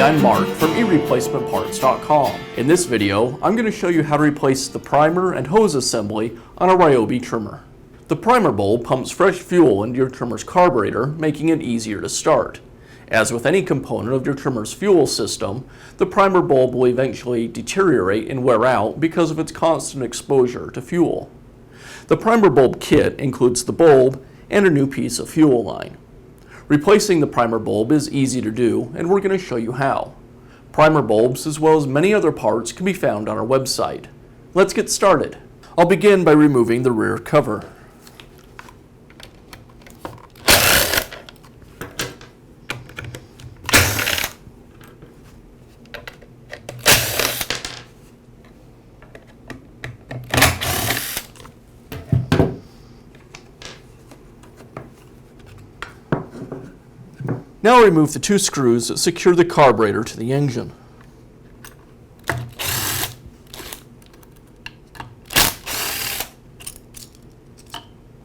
I'm Mark from eReplacementParts.com. In this video, I'm going to show you how to replace the primer and hose assembly on a Ryobi trimmer. The primer bulb pumps fresh fuel into your trimmer's carburetor, making it easier to start. As with any component of your trimmer's fuel system, the primer bulb will eventually deteriorate and wear out because of its constant exposure to fuel. The primer bulb kit includes the bulb and a new piece of fuel line. Replacing the primer bulb is easy to do, and we're going to show you how. Primer bulbs, as well as many other parts, can be found on our website. Let's get started. I'll begin by removing the rear cover. Now remove the two screws that secure the carburetor to the engine.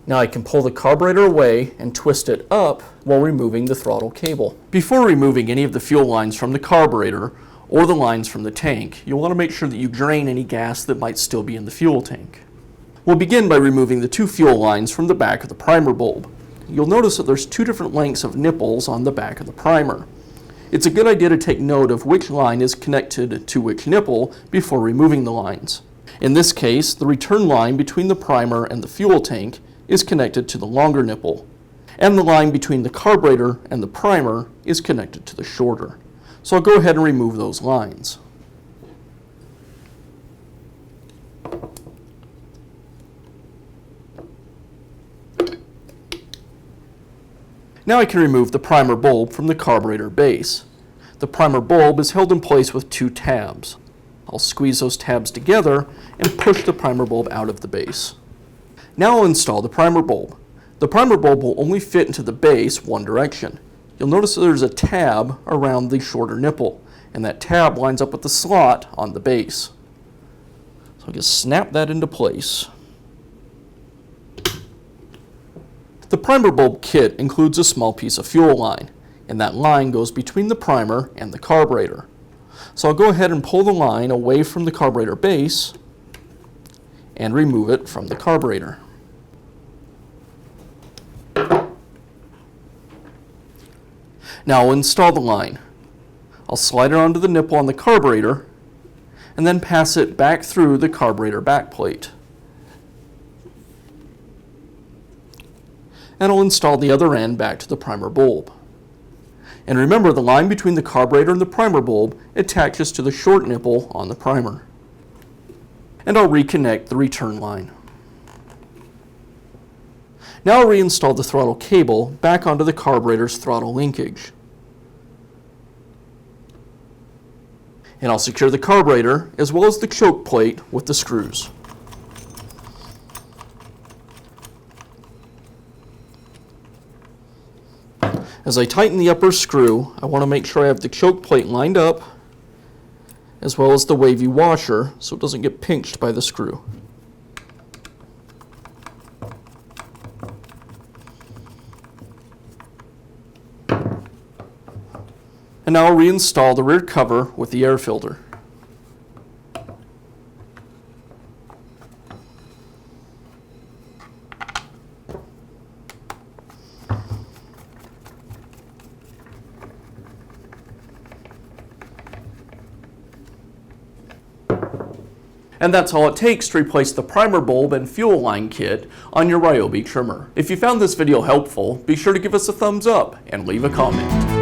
Now I can pull the carburetor away and twist it up while removing the throttle cable. Before removing any of the fuel lines from the carburetor or the lines from the tank, you'll want to make sure that you drain any gas that might still be in the fuel tank. We'll begin by removing the two fuel lines from the back of the primer bulb. You'll notice that there's two different lengths of nipples on the back of the primer. It's a good idea to take note of which line is connected to which nipple before removing the lines. In this case, the return line between the primer and the fuel tank is connected to the longer nipple, and the line between the carburetor and the primer is connected to the shorter. So I'll go ahead and remove those lines. Now I can remove the primer bulb from the carburetor base. The primer bulb is held in place with two tabs. I'll squeeze those tabs together and push the primer bulb out of the base. Now I'll install the primer bulb. The primer bulb will only fit into the base one direction. You'll notice that there's a tab around the shorter nipple, and that tab lines up with the slot on the base. So I'll just snap that into place. The primer bulb kit includes a small piece of fuel line, and that line goes between the primer and the carburetor. So I'll go ahead and pull the line away from the carburetor base and remove it from the carburetor. Now I'll install the line. I'll slide it onto the nipple on the carburetor and then pass it back through the carburetor backplate. And I'll install the other end back to the primer bulb. And remember, the line between the carburetor and the primer bulb attaches to the short nipple on the primer. And I'll reconnect the return line. Now I'll reinstall the throttle cable back onto the carburetor's throttle linkage. And I'll secure the carburetor as well as the choke plate with the screws. As I tighten the upper screw, I want to make sure I have the choke plate lined up as well as the wavy washer so it doesn't get pinched by the screw. And now I'll reinstall the rear cover with the air filter. And that's all it takes to replace the primer bulb and fuel line kit on your Ryobi trimmer. If you found this video helpful, be sure to give us a thumbs up and leave a comment.